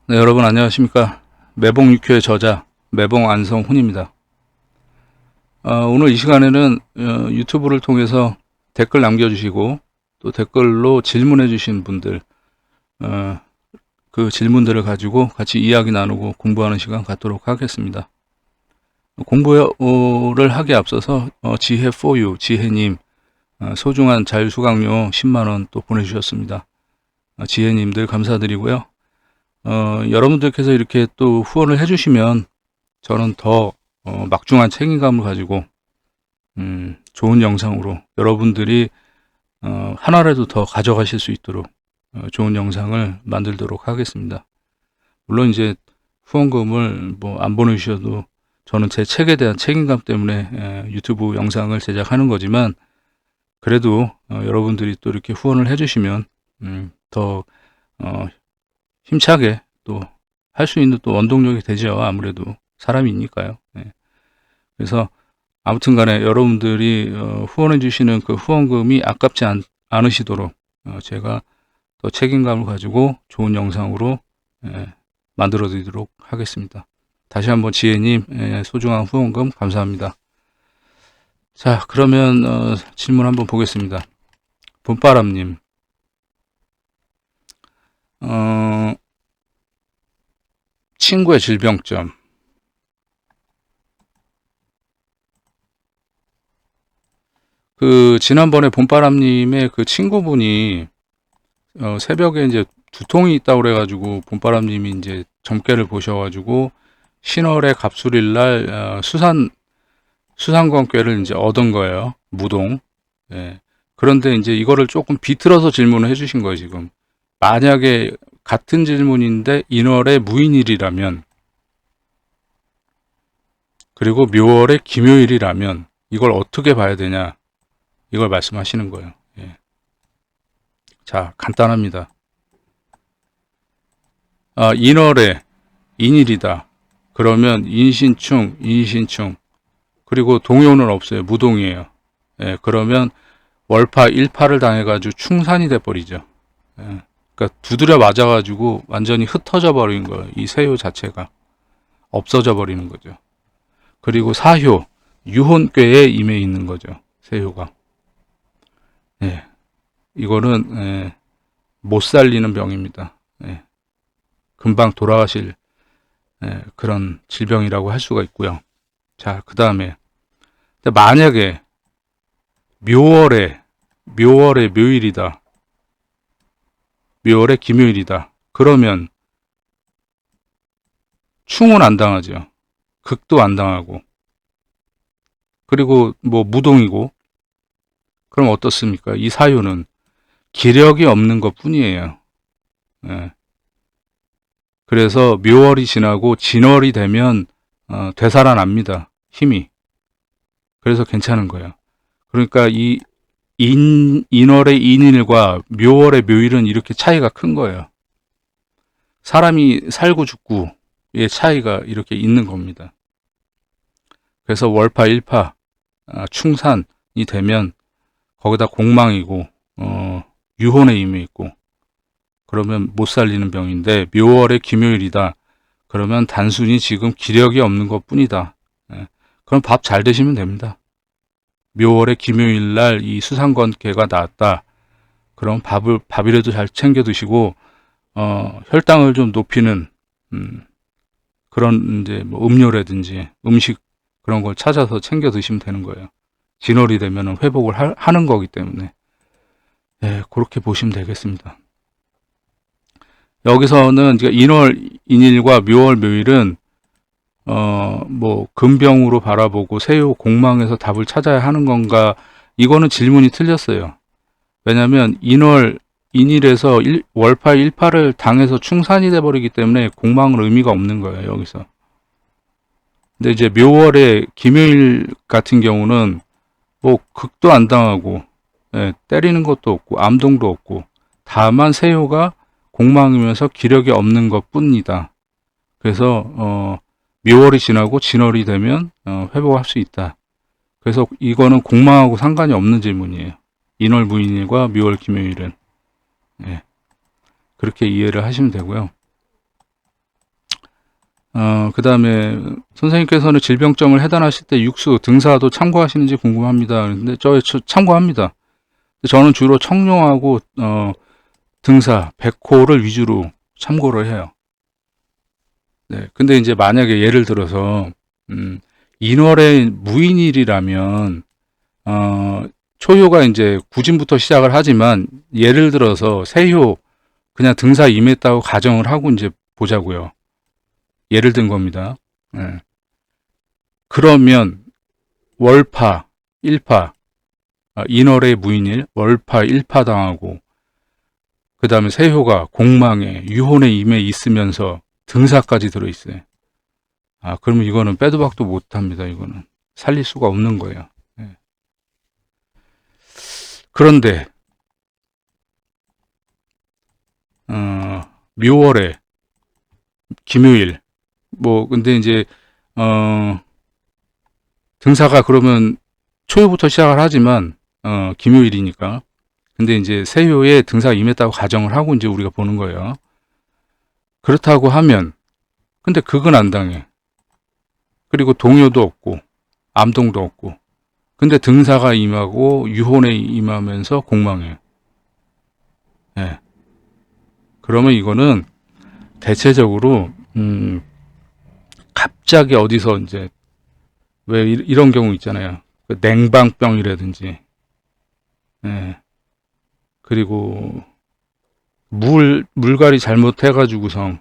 네, 여러분 안녕하십니까. 매봉 육회의 저자 매봉 안성훈입니다. 오늘 이 시간에는 유튜브를 통해서 댓글 남겨주시고 또 댓글로 질문해 주신 분들 그 질문들을 가지고 같이 이야기 나누고 공부하는 시간 갖도록 하겠습니다. 공부를 하기에 앞서서 지혜4U 지혜님 소중한 자율수강료 10만원 또 보내주셨습니다. 지혜님들 감사드리고요. 여러분들께서 이렇게 또 후원을 해주시면 저는 더 막중한 책임감을 가지고 좋은 영상으로 여러분들이 하나라도 더 가져가실 수 있도록 좋은 영상을 만들도록 하겠습니다. 물론 이제 후원금을 뭐 안 보내주셔도 저는 제 책에 대한 책임감 때문에 유튜브 영상을 제작하는 거지만 그래도 여러분들이 또 이렇게 후원을 해주시면 더 힘차게 또 할 수 있는 또 원동력이 되죠. 아무래도 사람이니까요. 네. 그래서 아무튼 간에 여러분들이 후원해 주시는 그 후원금이 아깝지 않으시도록 제가 또 책임감을 가지고 좋은 영상으로 만들어 드리도록 하겠습니다. 다시 한번 지혜님 소중한 후원금 감사합니다. 자, 그러면 질문 한번 보겠습니다. 봄바람님 친구의 질병점. 지난번에 봄바람님의 그 친구분이 새벽에 이제 두통이 있다고 그래가지고 봄바람님이 이제 점괘를 보셔가지고 신월의 갑술일 날 수산권꾀를 이제 얻은 거예요. 무동. 예. 그런데 이제 이거를 조금 비틀어서 질문을 해주신 거예요. 지금 만약에 같은 질문인데 인월의 무인일이라면 그리고 묘월의 김요일이라면 이걸 어떻게 봐야 되냐, 이걸 말씀하시는 거예요. 예. 자, 간단합니다. 인월의 인일이다. 그러면 인신충, 인신충. 그리고 동요는 없어요. 무동이에요. 예, 그러면 월파, 일파를 당해가지고 충산이 돼버리죠. 예, 그러니까 두드려 맞아가지고 완전히 흩어져 버린 거예요. 이 세요 자체가 없어져 버리는 거죠. 그리고 사효, 유혼꾀에 임해 있는 거죠. 세효가. 예, 이거는 못 살리는 병입니다. 예, 금방 돌아가실 그런 질병이라고 할 수가 있고요. 자, 그 다음에 만약에 묘월의 묘일이다. 묘월의 김요일이다. 그러면 충은 안 당하죠. 극도 안 당하고. 그리고 뭐 무동이고. 그럼 어떻습니까? 이 사유는 기력이 없는 것 뿐이에요. 예. 그래서 묘월이 지나고 진월이 되면 되살아납니다. 힘이. 그래서 괜찮은 거예요. 그러니까 이 인월의 인일과 묘월의 묘일은 이렇게 차이가 큰 거예요. 사람이 살고 죽고의 차이가 이렇게 있는 겁니다. 그래서 월파, 일파, 충산이 되면 거기다 공망이고 유혼의 임이 있고 그러면 못 살리는 병인데 묘월의 김요일이다. 그러면 단순히 지금 기력이 없는 것 뿐이다. 그럼 밥 잘 드시면 됩니다. 묘월의 김요일 날 이 수상권계가 나왔다. 그럼 밥이라도 잘 챙겨 드시고 혈당을 좀 높이는 그런 이제 뭐 음료라든지 음식 그런 걸 찾아서 챙겨 드시면 되는 거예요. 진월이 되면 회복을 하는 거기 때문에 그렇게 보시면 되겠습니다. 여기서는 이제 인월 인일과 묘월 묘일은 뭐 금병으로 바라보고 세요 공망에서 답을 찾아야 하는 건가, 이거는 질문이 틀렸어요. 왜냐하면 인월 인일에서 월파 일파를 당해서 충산이 돼버리기 때문에 공망은 의미가 없는 거예요. 여기서. 근데 이제 묘월의 김요일 같은 경우는 뭐 극도 안 당하고 때리는 것도 없고 암동도 없고 다만 세요가 공망이면서 기력이 없는 것 뿐이다. 그래서 묘월이 지나고 진월이 되면 회복할 수 있다. 그래서 이거는 공망하고 상관이 없는 질문이에요. 인월 무인일과 묘월 김요일은. 그렇게 이해를 하시면 되고요. 그 다음에 선생님께서는 질병점을 해단하실 때 육수, 등사도 참고하시는지 궁금합니다. 근데 저 참고합니다. 저는 주로 청룡하고 등사, 백호를 위주로 참고를 해요. 네. 근데 이제 만약에 예를 들어서 인월의 무인일이라면 초효가 이제 구진부터 시작을 하지만 예를 들어서 세효 그냥 등사 임했다고 가정을 하고 이제 보자고요. 예를 든 겁니다. 네. 그러면 월파, 일파, 인월의 무인일, 월파, 일파 당하고 그 다음에 세효가 공망에 유혼의 임에 있으면서 등사까지 들어있어요. 그러면 이거는 빼도 박도 못합니다. 이거는 살릴 수가 없는 거예요. 네. 그런데 묘월에 김요일 근데 이제 등사가 그러면 초요부터 시작을 하지만 김요일이니까 근데 이제 세효에 등사가 임했다고 가정을 하고 이제 우리가 보는 거예요. 그렇다고 하면 근데 극은 안 당해. 그리고 동요도 없고 암동도 없고 근데 등사가 임하고 유혼에 임하면서 공망해. 예. 그러면 이거는 대체적으로 갑자기 어디서 이제 왜 이런 경우 있잖아요. 그 냉방병이라든지 예. 그리고 물갈이 잘못해가지고서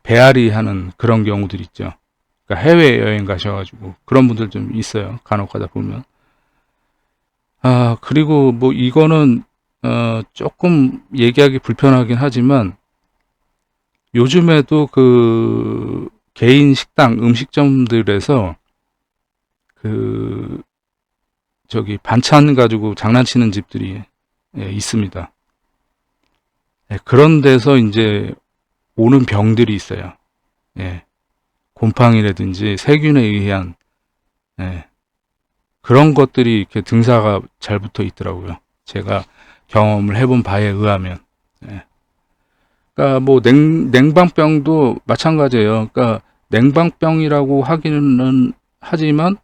배앓이 하는 그런 경우들 있죠. 그러니까 해외여행 가셔가지고 그런 분들 좀 있어요. 간혹 가다 보면. 그리고 뭐 이거는 조금 얘기하기 불편하긴 하지만 요즘에도 그 개인 식당 음식점들에서 그 저기 반찬 가지고 장난치는 집들이 있습니다. 그런 데서 이제 오는 병들이 있어요. 곰팡이라든지 세균에 의한 그런 것들이 이렇게 등사가 잘 붙어 있더라고요. 제가 경험을 해본 바에 의하면. 그러니까 뭐 냉방병도 마찬가지예요. 그러니까 냉방병이라고 하기는 하지만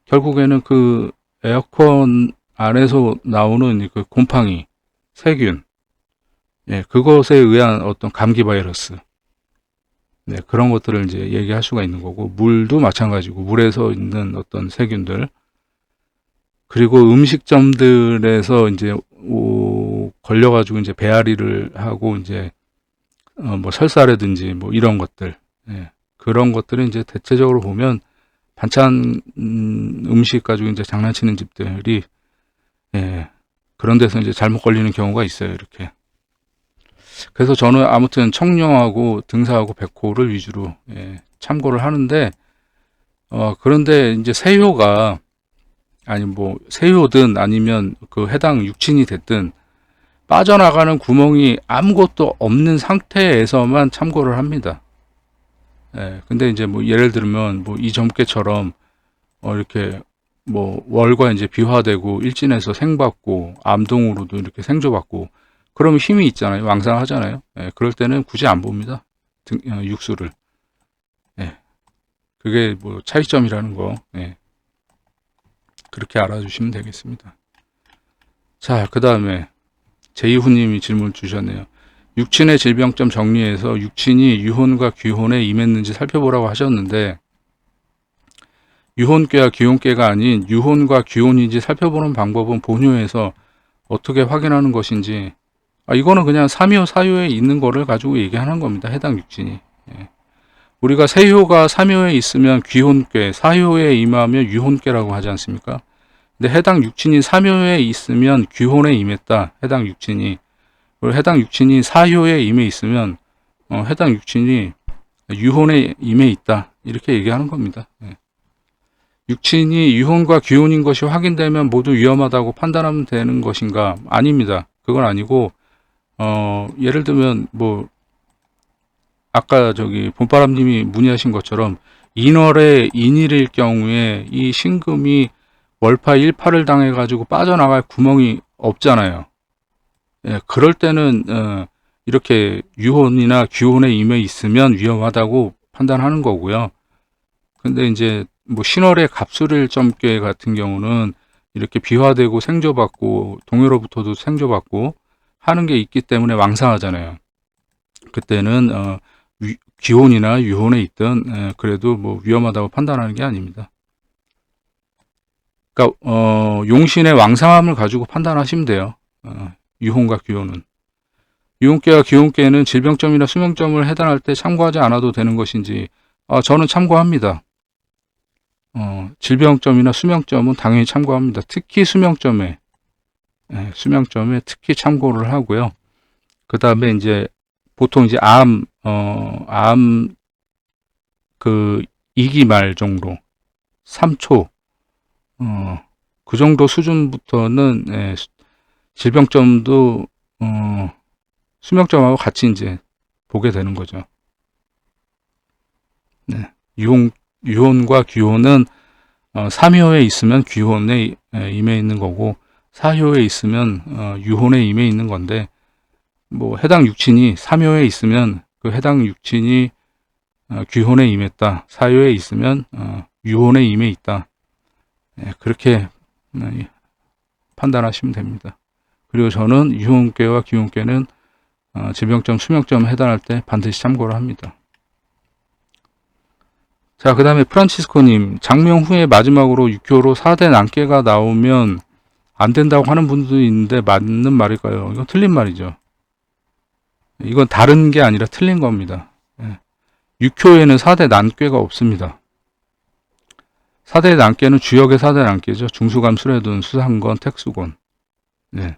결국에는 그 에어컨 안에서 나오는 그 곰팡이, 세균, 그것에 의한 어떤 감기 바이러스, 그런 것들을 이제 얘기할 수가 있는 거고, 물도 마찬가지고, 물에서 있는 어떤 세균들, 그리고 음식점들에서 이제 걸려가지고 이제 배앓이를 하고 이제 뭐 설사라든지 뭐 이런 것들, 그런 것들은 이제 대체적으로 보면 반찬 음식 가지고 이제 장난치는 집들이 그런 데서 이제 잘못 걸리는 경우가 있어요. 이렇게. 그래서 저는 아무튼 청룡하고 등사하고 백호를 위주로 참고를 하는데 그런데 이제 세효가 아니 뭐 세효든 아니면 그 해당 육친이 됐든 빠져나가는 구멍이 아무것도 없는 상태에서만 참고를 합니다. 근데 이제 뭐 예를 들면 뭐 이 점괘처럼 이렇게 뭐 월과 이제 비화되고 일진에서 생받고 암동으로도 이렇게 생조받고 그러면 힘이 있잖아요. 왕성하잖아요. 그럴 때는 굳이 안 봅니다. 육수를. 그게 뭐 차이점이라는 거. 그렇게 알아주시면 되겠습니다. 자, 그 다음에 제이후님이 질문 주셨네요. 육친의 질병점 정리해서 육친이 유혼과 귀혼에 임했는지 살펴보라고 하셨는데 유혼괴와 귀혼괴가 아닌 유혼과 귀혼인지 살펴보는 방법은 본효에서 어떻게 확인하는 것인지 이거는 그냥 삼효, 사효에 있는 거를 가지고 얘기하는 겁니다. 해당 육친이. 우리가 세효가 삼효에 있으면 귀혼괴, 사효에 임하면 유혼괴라고 하지 않습니까? 근데 해당 육친이 삼효에 있으면 귀혼에 임했다. 해당 육친이. 그리고 해당 육친이 사효에 임해 있으면 해당 육친이 유혼에 임해 있다. 이렇게 얘기하는 겁니다. 육친이 유혼과 귀혼인 것이 확인되면 모두 위험하다고 판단하면 되는 것인가? 아닙니다. 그건 아니고 예를 들면 뭐 아까 저기 봄바람님이 문의하신 것처럼 인월의 인일일 경우에 이 신금이 월파 일파를 당해 가지고 빠져나갈 구멍이 없잖아요. 그럴 때는 이렇게 유혼이나 귀혼의 임에 있으면 위험하다고 판단하는 거고요. 근데 이제 뭐 신월의 갑술일점께 같은 경우는 이렇게 비화되고 생조받고 동요로부터도 생조받고 하는 게 있기 때문에 왕상하잖아요. 그때는 귀혼이나 유혼에 있든 그래도 뭐 위험하다고 판단하는 게 아닙니다. 그러니까 용신의 왕상함을 가지고 판단하시면 돼요. 유혼과 귀혼은. 유혼께와 귀혼께는 질병점이나 수명점을 해당할 때 참고하지 않아도 되는 것인지 저는 참고합니다. 질병점이나 수명점은 당연히 참고합니다. 특히 수명점에 특히 참고를 하고요. 그 다음에 이제 보통 이제 암 그 2기 말 정도 3초 그 정도 수준부터는 질병점도 수명점하고 같이 이제 보게 되는 거죠. 네. 유혼과 귀혼은 3효에 있으면 귀혼에 임해 있는 거고 4효에 있으면 유혼에 임해 있는 건데 뭐 해당 육친이 3효에 있으면 그 해당 육친이 귀혼에 임했다. 4효에 있으면 유혼에 임해 있다. 그렇게 판단하시면 됩니다. 그리고 저는 유혼께와 귀혼께는 질병점, 수명점 해당할 때 반드시 참고를 합니다. 자, 그 다음에 프란치스코님, 장명 후에 마지막으로 6효로 4대 난깨가 나오면 안 된다고 하는 분도 있는데 맞는 말일까요? 이건 틀린 말이죠. 이건 다른 게 아니라 틀린 겁니다. 6효에는 4대 난깨가 없습니다. 4대 난깨는 주역의 4대 난깨죠. 중수감, 수레둔, 수상건, 택수곤. 네.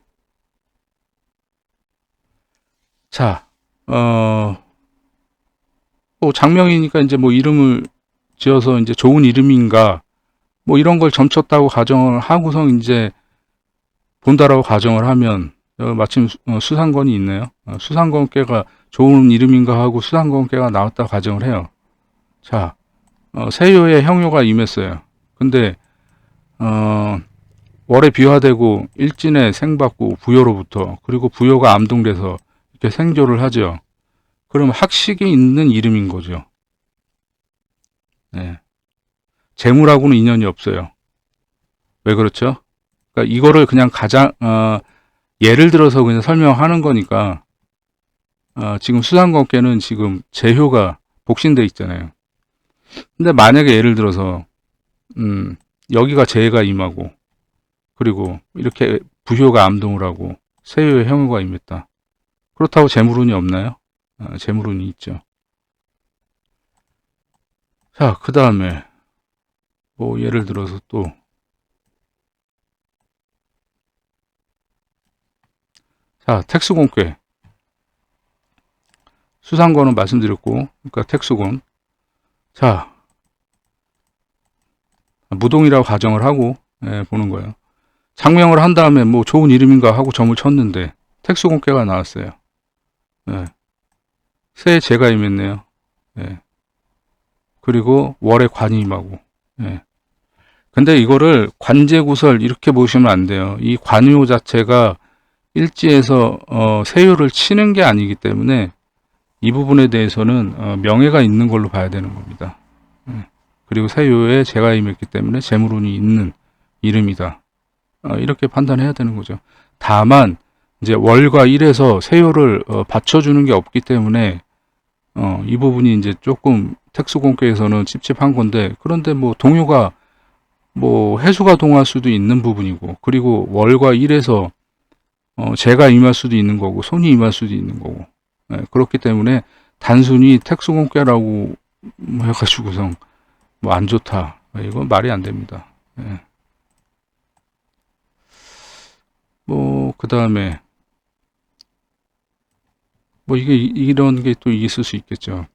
자, 뭐 장명이니까 이제 뭐 이름을 지어서 이제 좋은 이름인가 뭐 이런 걸 점쳤다고 가정을 하고서 이제 본다라고 가정을 하면 마침 수상건이 있네요. 수상건께가 좋은 이름인가 하고 수상건께가 나왔다고 가정을 해요. 자, 세효에 형효가 임했어요. 근데 월에 비화되고 일진에 생받고 부요로부터 그리고 부요가 암동돼서 이렇게 생조를 하죠. 그럼 학식이 있는 이름인 거죠. 네. 재물하고는 인연이 없어요. 왜 그렇죠? 그러니까 이거를 그냥 가장 예를 들어서 그냥 설명하는 거니까 지금 수상관계는 지금 재효가 복신돼 있잖아요. 근데 만약에 예를 들어서 여기가 재가 임하고 그리고 이렇게 부효가 암동을 하고 세효의 형효가 임했다. 그렇다고 재물운이 없나요? 재물운이 있죠. 자, 그 다음에 뭐 예를 들어서 또 자, 택수곤괴 수상권은 말씀드렸고 그러니까 택수곤. 자, 무동이라고 가정을 하고 보는 거예요. 장명을 한 다음에 뭐 좋은 이름인가 하고 점을 쳤는데 택수곤괴가 나왔어요. 새에 재가 임했네요. 그리고 월에 관이 임하고. 근데 이거를 관제구설 이렇게 보시면 안 돼요. 이 관요 자체가 일지에서 세요를 치는 게 아니기 때문에 이 부분에 대해서는 명예가 있는 걸로 봐야 되는 겁니다. 그리고 세요에 재가 임했기 때문에 재물운이 있는 이름이다. 이렇게 판단해야 되는 거죠. 다만 이제 월과 일에서 세요를 받쳐주는 게 없기 때문에 이 부분이 이제 조금 특수공개에서는 찝찝한 건데, 그런데 뭐 동요가 뭐 해수가 동할 수도 있는 부분이고, 그리고 월과 일에서 재가 임할 수도 있는 거고 손이 임할 수도 있는 거고, 그렇기 때문에 단순히 특수공개라고 해가지고서 뭐 안 좋다, 이건 말이 안 됩니다. 뭐 그 다음에 뭐 이게 이런 게 또 있을 수 있겠죠.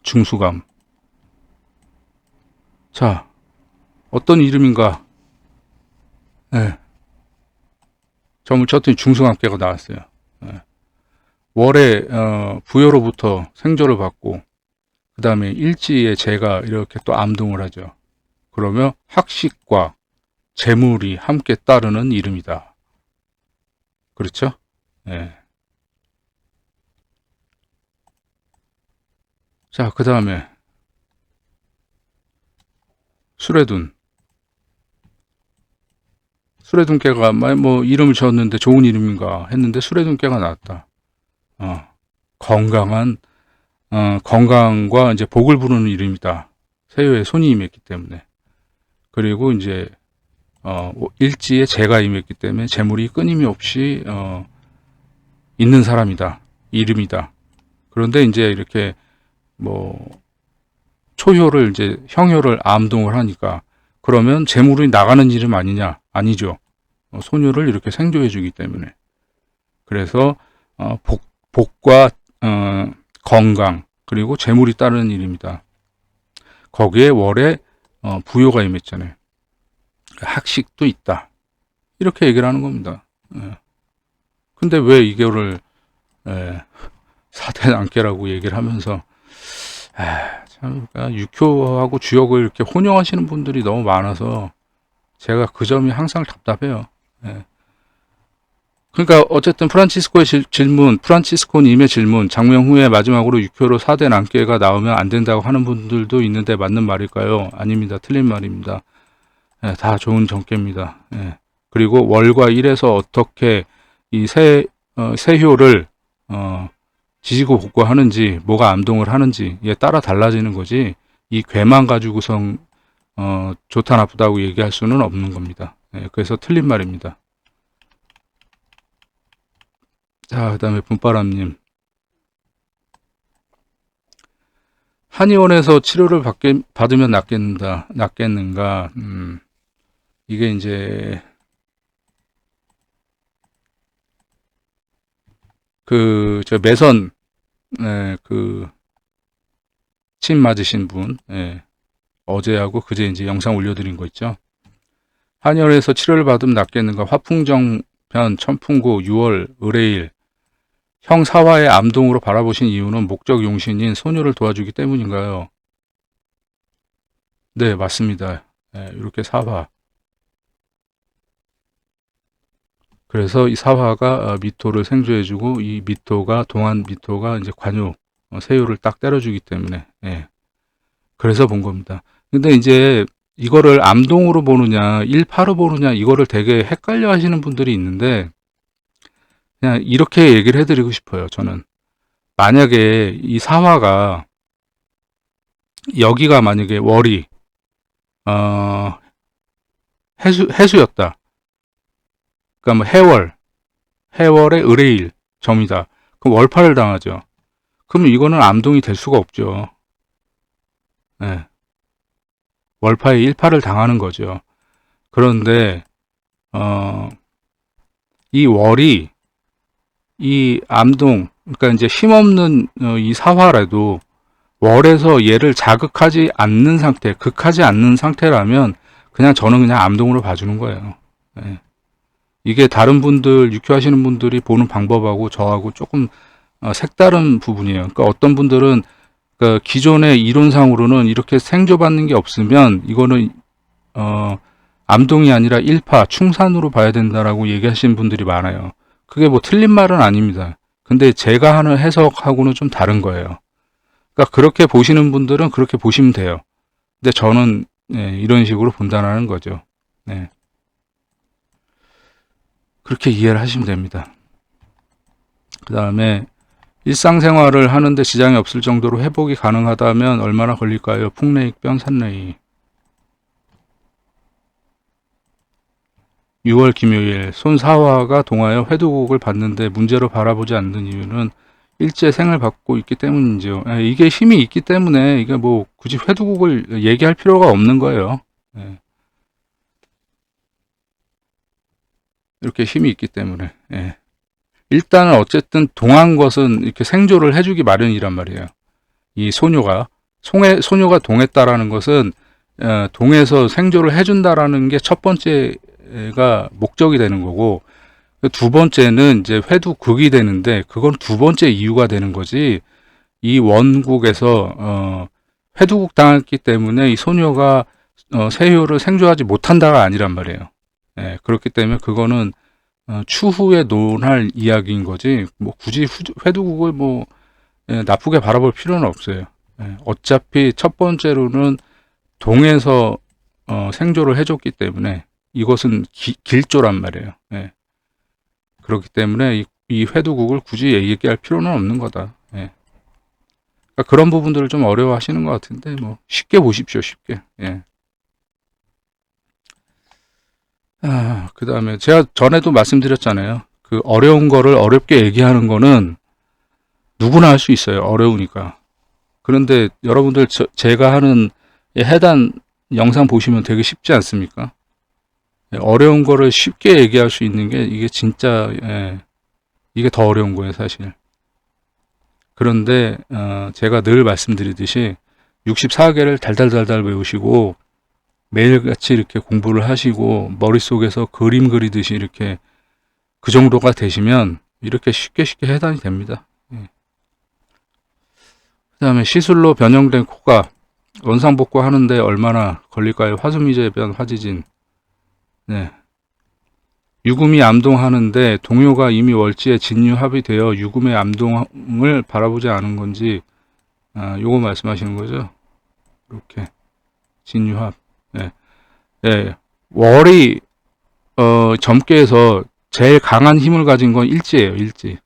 중수감. 자, 어떤 이름인가? 점을 쳤더니 중수감께가 나왔어요. 월에 부여로부터 생조를 받고 그 다음에 일지에 재가 이렇게 또 암동을 하죠. 그러면 학식과 재물이 함께 따르는 이름이다. 그렇죠? 자, 그 다음에 수레둔. 수레둔깨가 뭐 이름을 지었는데 좋은 이름인가 했는데 수레둔깨가 나왔다. 건강한 건강과 이제 복을 부르는 이름이다. 세요에 손이 임했기 때문에. 그리고 이제 일지에 재가 임했기 때문에 재물이 끊임이 없이 있는 사람이다. 이름이다. 그런데 이제 이렇게 뭐 초효를 이제 형효를 암동을 하니까 그러면 재물이 나가는 이름 아니냐? 아니죠. 소녀를 이렇게 생조해 주기 때문에. 그래서 복과 건강 그리고 재물이 따르는 일입니다. 거기에 월에 부요가 임했잖아요. 학식도 있다. 이렇게 얘기를 하는 겁니다. 근데 왜 이거를 사대난깨라고 얘기를 하면서 참 육효하고 주역을 이렇게 혼용하시는 분들이 너무 많아서 제가 그 점이 항상 답답해요. 그러니까 어쨌든 프란치스코의 질문, 프란치스코님의 질문, 장명 후에 마지막으로 육효로 4대 난깨가 나오면 안 된다고 하는 분들도 있는데 맞는 말일까요? 아닙니다. 틀린 말입니다. 다 좋은 정깨입니다. 그리고 월과 일에서 어떻게 이 세효를 지지고 복구하는지, 뭐가 암동을 하는지에 따라 달라지는 거지, 이 괴만 가지고선 좋다 나쁘다고 얘기할 수는 없는 겁니다. 그래서 틀린 말입니다. 자, 그 다음에 봄바람님. 한의원에서 치료를 받으면 낫겠는가? 이게 이제, 저 매선, 침 맞으신 분, 어제하고 그제 이제 영상 올려드린 거 있죠. 한의원에서 치료를 받으면 낫겠는가? 화풍정편, 천풍고, 6월, 의뢰일, 형 사화의 암동으로 바라보신 이유는 목적 용신인 소녀를 도와주기 때문인가요? 네, 맞습니다. 이렇게 사화. 그래서 이 사화가 미토를 생조해주고, 이 미토가, 동안 미토가 이제 관요, 세요를 딱 때려주기 때문에, 그래서 본 겁니다. 근데 이제 이거를 암동으로 보느냐, 일파로 보느냐, 이거를 되게 헷갈려 하시는 분들이 있는데, 그냥 이렇게 얘기를 해드리고 싶어요. 저는 만약에 이 사화가 여기가 만약에 월이 해수였다. 그러니까 뭐 해월의 의뢰일 점이다. 그럼 월파를 당하죠. 그럼 이거는 암동이 될 수가 없죠. 월파에 일파를 당하는 거죠. 그런데 이 월이 이 암동, 그러니까 이제 힘없는 이 사화라도 월에서 얘를 자극하지 않는 상태, 극하지 않는 상태라면 그냥 저는 그냥 암동으로 봐주는 거예요. 이게 다른 분들, 육효하시는 분들이 보는 방법하고 저하고 조금 색다른 부분이에요. 그러니까 어떤 분들은 그 기존의 이론상으로는 이렇게 생조받는 게 없으면 이거는 암동이 아니라 일파, 충산으로 봐야 된다라고 얘기하시는 분들이 많아요. 그게 뭐 틀린 말은 아닙니다. 근데 제가 하는 해석하고는 좀 다른 거예요. 그러니까 그렇게 보시는 분들은 그렇게 보시면 돼요. 근데 저는 이런 식으로 본다는 거죠. 그렇게 이해를 하시면 됩니다. 그 다음에 일상생활을 하는데 지장이 없을 정도로 회복이 가능하다면 얼마나 걸릴까요? 풍레익변 산레이. 6월 김요일 손사화가 동하여 회두국을 받는데 문제로 바라보지 않는 이유는 일제생을 받고 있기 때문이죠. 이게 힘이 있기 때문에 이게 뭐 굳이 회두국을 얘기할 필요가 없는 거예요. 이렇게 힘이 있기 때문에. 일단은 어쨌든 동한 것은 이렇게 생조를 해주기 마련이란 말이에요. 이 소녀가 동했다라는 것은 동해서 생조를 해준다라는 게 첫 번째가 목적이 되는 거고, 두 번째는 이제 회두극이 되는데 그건 두 번째 이유가 되는 거지. 이 원국에서 회두국 당했기 때문에 이 소녀가 세효를 생조하지 못한다가 아니란 말이에요. 그렇기 때문에 그거는 추후에 논할 이야기인 거지 뭐 굳이 회두국을 뭐 나쁘게 바라볼 필요는 없어요. 예, 어차피 첫 번째로는 동에서 생조를 해줬기 때문에 이것은 길조란 말이에요. 예. 그렇기 때문에 이 회두국을 굳이 얘기할 필요는 없는 거다. 예. 그러니까 그런 부분들을 좀 어려워하시는 것 같은데 뭐 쉽게 보십시오. 쉽게. 예. 그 다음에 제가 전에도 말씀드렸잖아요. 그 어려운 거를 어렵게 얘기하는 거는 누구나 할 수 있어요. 어려우니까. 그런데 여러분들 제가 하는 해단 영상 보시면 되게 쉽지 않습니까? 예, 어려운 거를 쉽게 얘기할 수 있는 게 이게 진짜 이게 더 어려운 거예요, 사실. 그런데 제가 늘 말씀드리듯이 64개를 달달달달 외우시고 매일같이 이렇게 공부를 하시고 머릿속에서 그림 그리듯이 이렇게 그 정도가 되시면 이렇게 쉽게 쉽게 해단이 됩니다. 예. 그 다음에 시술로 변형된 코가 원상복구 하는데 얼마나 걸릴까요? 화수미제 변 화지진. 네. 유금이 암동하는데 동요가 이미 월지에 진유합이 되어 유금의 암동을 바라보지 않은 건지 요거 말씀하시는 거죠? 이렇게 진유합. 네. 네. 월이 점괘에서 제일 강한 힘을 가진 건 일지예요. 일지.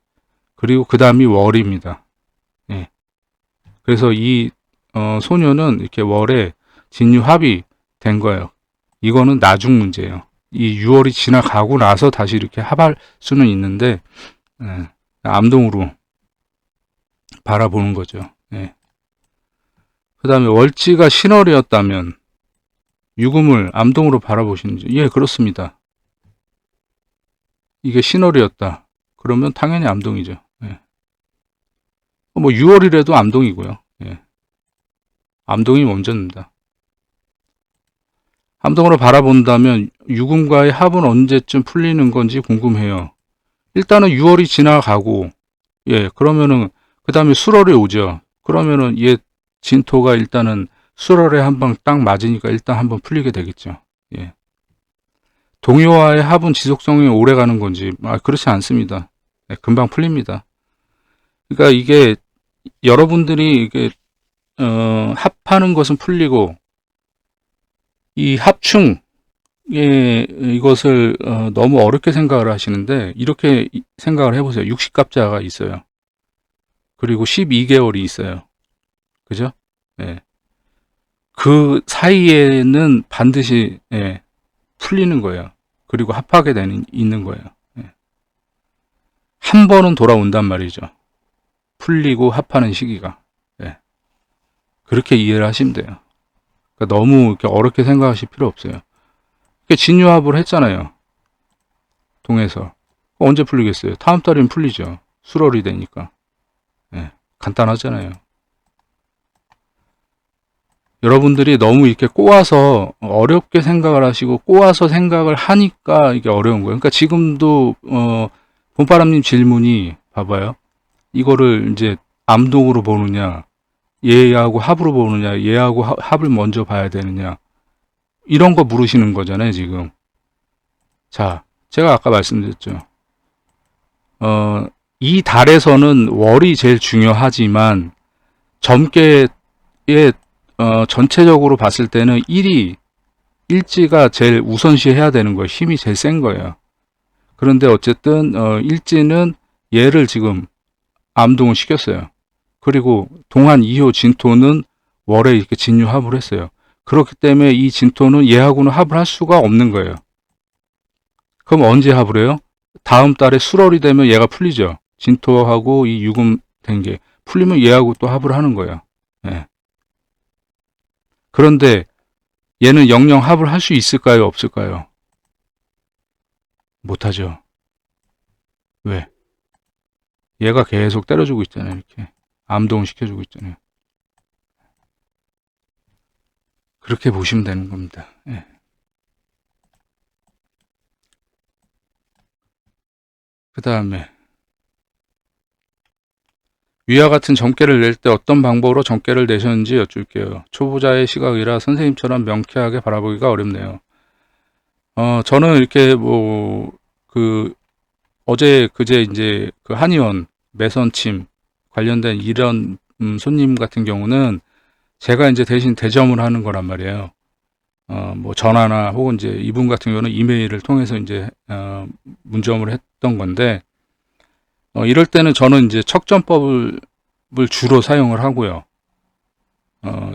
그리고 그 다음이 월입니다. 네. 그래서 이 소녀는 이렇게 월에 진유합이 된 거예요. 이거는 나중 문제예요. 이 6월이 지나가고 나서 다시 이렇게 합할 수는 있는데 암동으로 바라보는 거죠. 그 다음에 월지가 신월이었다면 유금을 암동으로 바라보시는지. 예, 그렇습니다. 이게 신월이었다. 그러면 당연히 암동이죠. 뭐 6월이라도 암동이고요. 암동이 먼저입니다. 암동으로 바라본다면 유금과의 합은 언제쯤 풀리는 건지 궁금해요. 일단은 6월이 지나가고 그러면은 그 다음에 수월이 오죠. 그러면은 진토가 일단은 수월에 한 방 딱 맞으니까 일단 한번 풀리게 되겠죠. 동요와의 합은 지속성이 오래 가는 건지 그렇지 않습니다. 금방 풀립니다. 그러니까 이게 여러분들이 이게 합하는 것은 풀리고 이 합충 이것을 너무 어렵게 생각을 하시는데 이렇게 생각을 해보세요. 60갑자가 있어요. 그리고 12개월이 있어요. 그죠? 그 사이에는 반드시 풀리는 거예요. 그리고 합하게 있는 거예요. 한 번은 돌아온단 말이죠. 풀리고 합하는 시기가. 그렇게 이해를 하시면 돼요. 그러니까 너무 이렇게 어렵게 생각하실 필요 없어요. 진유합을 했잖아요. 동에서. 언제 풀리겠어요? 다음 달이면 풀리죠. 수월이 되니까. 간단하잖아요. 여러분들이 너무 이렇게 꼬아서 어렵게 생각을 하시고 꼬아서 생각을 하니까 이게 어려운 거예요. 그러니까 지금도 봄바람님 질문이 봐봐요. 이거를 이제 암동으로 보느냐, 얘하고 합으로 보느냐, 얘하고 합을 먼저 봐야 되느냐, 이런 거 물으시는 거잖아요, 지금. 자, 제가 아까 말씀드렸죠. 이 달에서는 월이 제일 중요하지만 점괘의 전체적으로 봤을 때는 일지가 제일 우선시 해야 되는 거예요. 힘이 제일 센 거예요. 그런데 어쨌든 일지는 얘를 지금 암동을 시켰어요. 그리고 동한 2호 진토는 월에 이렇게 진유합을 했어요. 그렇기 때문에 이 진토는 얘하고는 합을 할 수가 없는 거예요. 그럼 언제 합을 해요? 다음 달에 수월이 되면 얘가 풀리죠. 진토하고 이 유금 된 게 풀리면 얘하고 또 합을 하는 거예요. 그런데 얘는 영영 합을 할 수 있을까요? 없을까요? 못하죠. 왜? 얘가 계속 때려주고 있잖아요. 이렇게 암동을 시켜주고 있잖아요. 그렇게 보시면 되는 겁니다. 그 다음에 위와 같은 점괘를 낼 때 어떤 방법으로 점괘를 내셨는지 여쭐게요. 초보자의 시각이라 선생님처럼 명쾌하게 바라보기가 어렵네요. 저는 이렇게 어제 그제 이제 그 한의원 매선침 관련된 이런 손님 같은 경우는 제가 이제 대신 대점을 하는 거란 말이에요. 뭐 전화나 혹은 이제 이분 같은 경우는 이메일을 통해서 이제 문점을 했던 건데, 이럴 때는 저는 이제 척전법을 주로 사용을 하고요.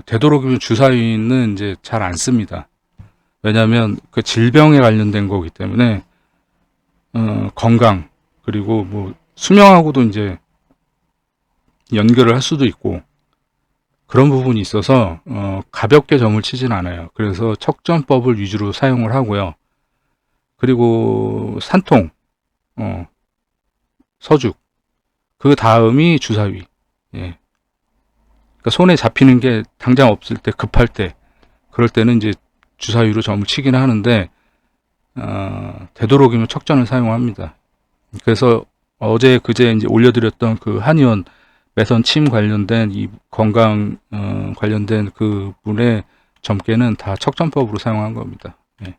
되도록이면 주사위는 이제 잘 안 씁니다. 왜냐하면 그 질병에 관련된 거기 때문에 건강 그리고 뭐 수명하고도 이제 연결을 할 수도 있고 그런 부분이 있어서 가볍게 점을 치진 않아요. 그래서 척전법을 위주로 사용을 하고요. 그리고 산통, 서죽, 그 다음이 주사위. 예. 그러니까 손에 잡히는 게 당장 없을 때, 급할 때, 그럴 때는 이제 주사위로 점을 치긴 하는데 되도록이면 척전을 사용합니다. 그래서 어제 그제 이제 올려드렸던 그 한의원 매선 침 관련된 이 건강 관련된 그 분의 점괘는 다 척전법으로 사용한 겁니다. 예.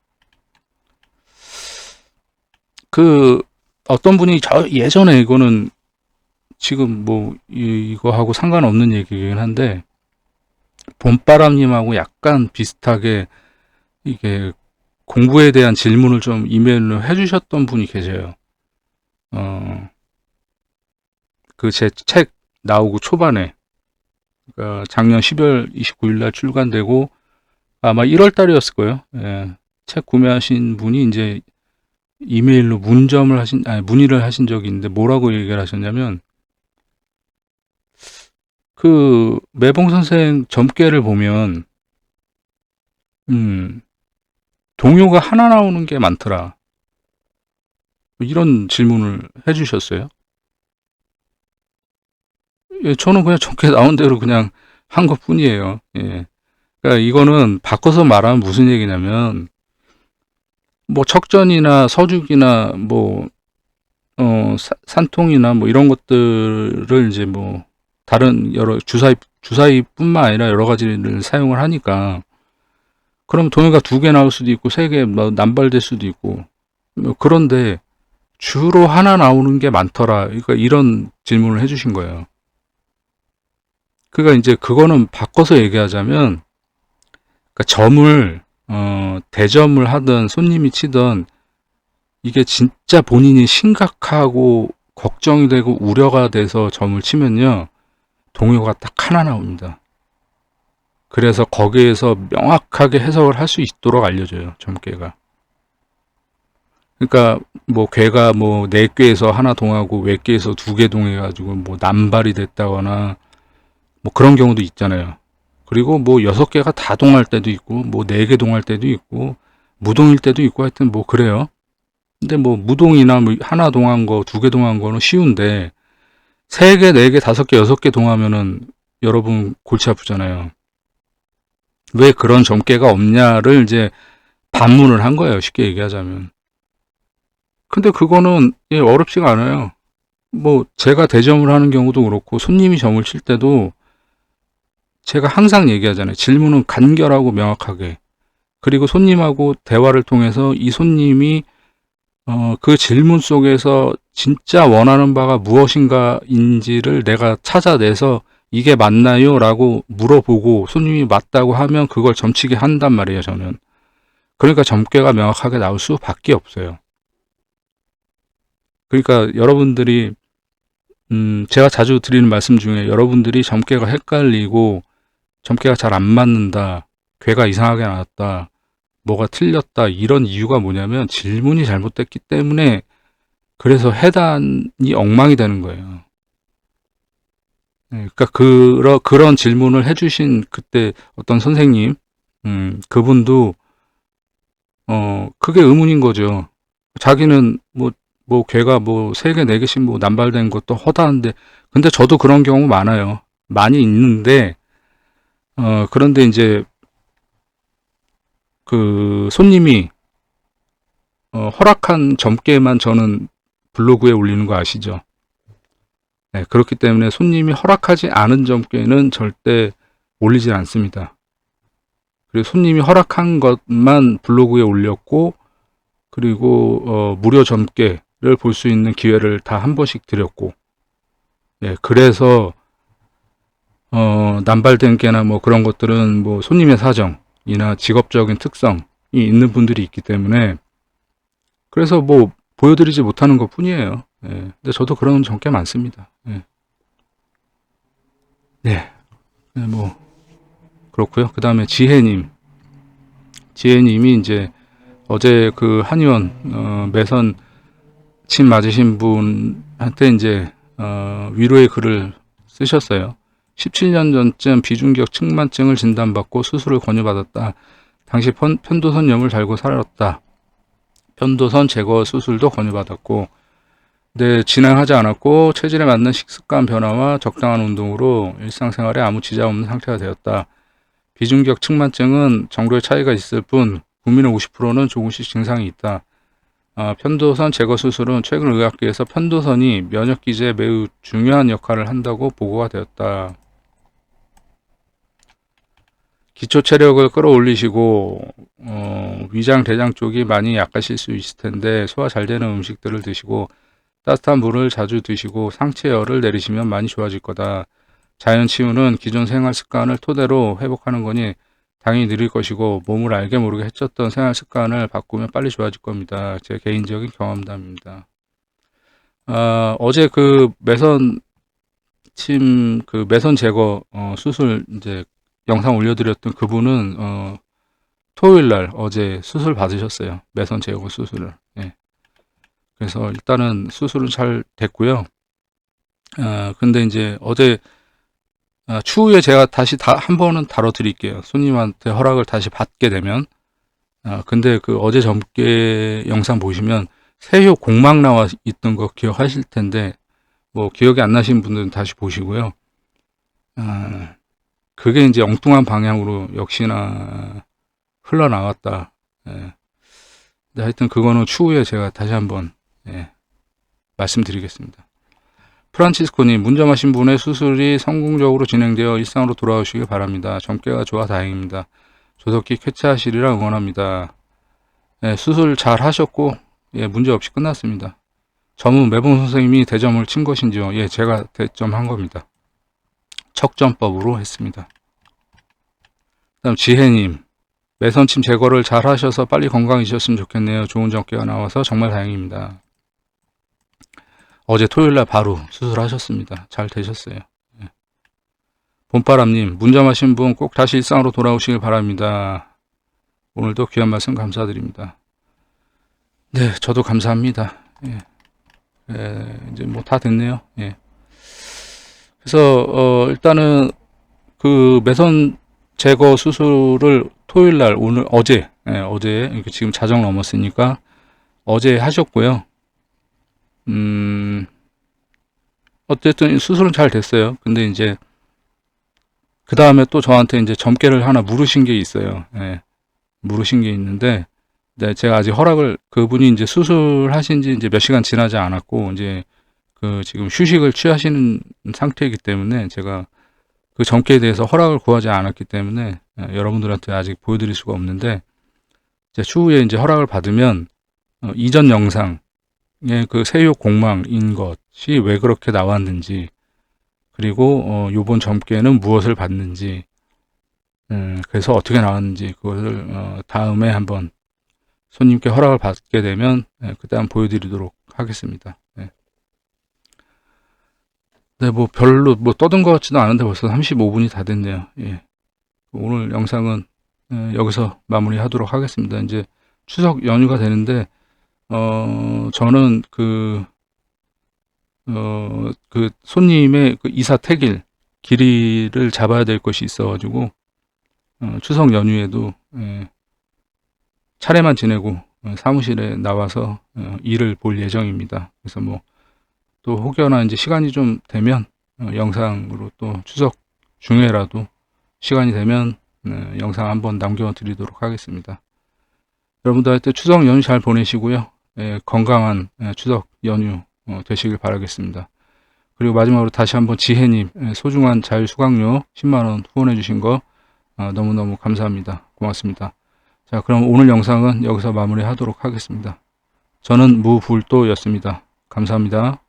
그 어떤 분이 예전에 이거는 지금 뭐 이거하고 상관없는 얘기긴 한데 봄바람님하고 약간 비슷하게 이게 공부에 대한 질문을 좀 이메일로 해주셨던 분이 계세요. 그 제 책 나오고 초반에, 그러니까 작년 12월 29일 날 출간되고 아마 1월 달이었을 거예요. 예. 책 구매하신 분이 이제 이메일로 문의를 하신 적이 있는데 뭐라고 얘기를 하셨냐면, 그 매봉 선생 점괘를 보면 동요가 하나 나오는 게 많더라. 이런 질문을 해주셨어요. 예, 저는 그냥 점괘 나온 대로 그냥 한 것뿐이에요. 예. 그러니까 이거는 바꿔서 말하면 무슨 얘기냐면, 뭐 척전이나 서죽이나 뭐 산통이나 뭐 이런 것들을 이제 뭐 다른 여러 주사위뿐만 아니라 여러 가지를 사용을 하니까, 그럼 동요가 2개 나올 수도 있고 3개 뭐 남발될 수도 있고, 그런데 주로 하나 나오는 게 많더라. 그러니까 이런 질문을 해주신 거예요. 그러니까 이제 그거는 바꿔서 얘기하자면, 그러니까 점을 대점을 하든 손님이 치든 이게 진짜 본인이 심각하고 걱정이 되고 우려가 돼서 점을 치면요, 동요가 딱 하나 나옵니다. 그래서 거기에서 명확하게 해석을 할 수 있도록 알려줘요, 점괘가. 그러니까 뭐 괴가 뭐 4꾀에서 하나 동하고 외꾀에서 2개 동해가지고 뭐 남발이 됐다거나 뭐 그런 경우도 있잖아요. 그리고 뭐 6개가 다 동할 때도 있고 뭐 4개 동할 때도 있고 무동일 때도 있고 하여튼 뭐 그래요. 근데 뭐 무동이나 뭐 하나 동한 거, 2개 동한 거는 쉬운데 3개, 4개, 5개, 6개 동하면은 여러분 골치 아프잖아요. 왜 그런 점괘가 없냐를 이제 반문을 한 거예요, 쉽게 얘기하자면. 근데 그거는 어렵지가 않아요. 뭐 제가 대점을 하는 경우도 그렇고 손님이 점을 칠 때도 제가 항상 얘기하잖아요. 질문은 간결하고 명확하게. 그리고 손님하고 대화를 통해서 이 손님이 그 질문 속에서 진짜 원하는 바가 무엇인가인지를 내가 찾아내서 이게 맞나요? 라고 물어보고 손님이 맞다고 하면 그걸 점치게 한단 말이에요, 저는. 그러니까 점괘가 명확하게 나올 수밖에 없어요. 그러니까 여러분들이 제가 자주 드리는 말씀 중에 여러분들이 점괘가 헷갈리고 점괘가 잘 안 맞는다, 괴가 이상하게 나왔다, 뭐가 틀렸다, 이런 이유가 뭐냐면 질문이 잘못됐기 때문에, 그래서 해단이 엉망이 되는 거예요. 그러니까 그런 질문을 해주신 그때 어떤 선생님, 그분도 그게 의문인 거죠. 자기는 뭐 괴가 뭐 3개, 4개씩 뭐 남발된 것도 허다한데, 근데 저도 그런 경우 많아요. 많이 있는데, 그런데 이제 그 손님이 허락한 점괘만 저는 블로그에 올리는 거 아시죠? 네, 그렇기 때문에 손님이 허락하지 않은 점괘는 절대 올리지 않습니다. 그리고 손님이 허락한 것만 블로그에 올렸고, 그리고 무료 점괘를 볼 수 있는 기회를 다 한 번씩 드렸고, 예, 그래서 남발된 깨나 뭐 그런 것들은 뭐 손님의 사정이나 직업적인 특성이 있는 분들이 있기 때문에 그래서 뭐 보여드리지 못하는 것 뿐이에요. 예. 근데 저도 그런 전꽤 많습니다. 예. 네. 네, 뭐 그렇고요. 그 다음에 지혜님이 이제 어제 그 한의원 매선 침 맞으신 분한테 이제 위로의 글을 쓰셨어요. 17년 전쯤 비중격 측만증을 진단받고 수술을 권유받았다. 당시 편도선염을 달고 살았다. 편도선 제거 수술도 권유받았고, 네, 진행하지 않았고 체질에 맞는 식습관 변화와 적당한 운동으로 일상생활에 아무 지장 없는 상태가 되었다. 비중격 측만증은 정도의 차이가 있을 뿐 국민의 50%는 조금씩 증상이 있다. 편도선 제거 수술은 최근 의학계에서 편도선이 면역 기제에 매우 중요한 역할을 한다고 보고가 되었다. 기초 체력을 끌어올리시고 위장 대장 쪽이 많이 약하실 수 있을 텐데 소화 잘 되는 음식들을 드시고 따뜻한 물을 자주 드시고 상체 열을 내리시면 많이 좋아질 거다. 자연 치유는 기존 생활 습관을 토대로 회복하는 거니 당연히 느릴 것이고 몸을 알게 모르게 해쳤던 생활 습관을 바꾸면 빨리 좋아질 겁니다. 제 개인적인 경험담입니다. 어제 그 매선 제거 수술 이제 영상 올려드렸던 그분은 토요일 날 어제 수술 받으셨어요. 매선 제거 수술을. 예. 그래서 일단은 수술은 잘 됐고요. 근데 이제 어제 추후에 제가 다시 한 번은 다뤄드릴게요. 손님한테 허락을 다시 받게 되면. 근데 그 어제 점괘 영상 보시면 새효 공막 나와 있던 거 기억하실 텐데, 뭐 기억이 안 나시는 분들은 다시 보시고요. 그게 이제 엉뚱한 방향으로 역시나 흘러나왔다. 예. 근데 하여튼 그거는 추후에 제가 다시 한번 말씀드리겠습니다. 프란치스코님, 문점하신 분의 수술이 성공적으로 진행되어 일상으로 돌아오시길 바랍니다. 점괘가 좋아 다행입니다. 조석기 쾌차하시리라 응원합니다. 수술 잘 하셨고 문제 없이 끝났습니다. 점은 매봉 선생님이 대점을 친 것인지요? 예, 제가 대점한 겁니다. 척점법으로 했습니다. 그다음 지혜님, 매선침 제거를 잘 하셔서 빨리 건강해지셨으면 좋겠네요. 좋은 점괘가 나와서 정말 다행입니다. 어제 토요일날 바로 수술하셨습니다. 잘 되셨어요. 봄바람님, 문점하신 분 꼭 다시 일상으로 돌아오시길 바랍니다. 오늘도 귀한 말씀 감사드립니다. 네, 저도 감사합니다. 이제 뭐 다 됐네요. 그래서 일단은 그 매선 제거 수술을 토요일날 어제 지금 자정 넘었으니까 어제 하셨고요. 어쨌든 수술은 잘 됐어요. 근데 이제 그 다음에 또 저한테 이제 점괘를 하나 물으신 게 있어요. 물으신 게 있는데, 네, 제가 아직 그분이 이제 수술하신 지 이제 몇 시간 지나지 않았고, 이제 지금 휴식을 취하시는 상태이기 때문에 제가 그 점괘에 대해서 허락을 구하지 않았기 때문에 여러분들한테 아직 보여드릴 수가 없는데, 이제 추후에 이제 허락을 받으면 이전 영상에 그 세육 공망인 것이 왜 그렇게 나왔는지, 그리고 요번 점괘는 무엇을 받는지, 그래서 어떻게 나왔는지 그것을 다음에 한번 손님께 허락을 받게 되면 그때 한번 보여드리도록 하겠습니다. 네, 뭐 별로 뭐 떠든 것 같지도 않은데 벌써 35분이 다 됐네요. 오늘 영상은 여기서 마무리하도록 하겠습니다. 이제 추석 연휴가 되는데 저는 그 손님의 그 이사 퇴길 길이를 잡아야 될 것이 있어가지고 추석 연휴에도 차례만 지내고 사무실에 나와서 일을 볼 예정입니다. 그래서 뭐 또 혹여나 이제 시간이 좀 되면 영상으로 또 추석 중에라도 시간이 되면 영상 한번 남겨드리도록 하겠습니다. 여러분들 하여튼 추석 연휴 잘 보내시고요. 건강한 추석 연휴 되시길 바라겠습니다. 그리고 마지막으로 다시 한번 지혜님 소중한 자율수강료 10만원 후원해 주신 거 너무너무 감사합니다. 고맙습니다. 자, 그럼 오늘 영상은 여기서 마무리하도록 하겠습니다. 저는 무불도였습니다. 감사합니다.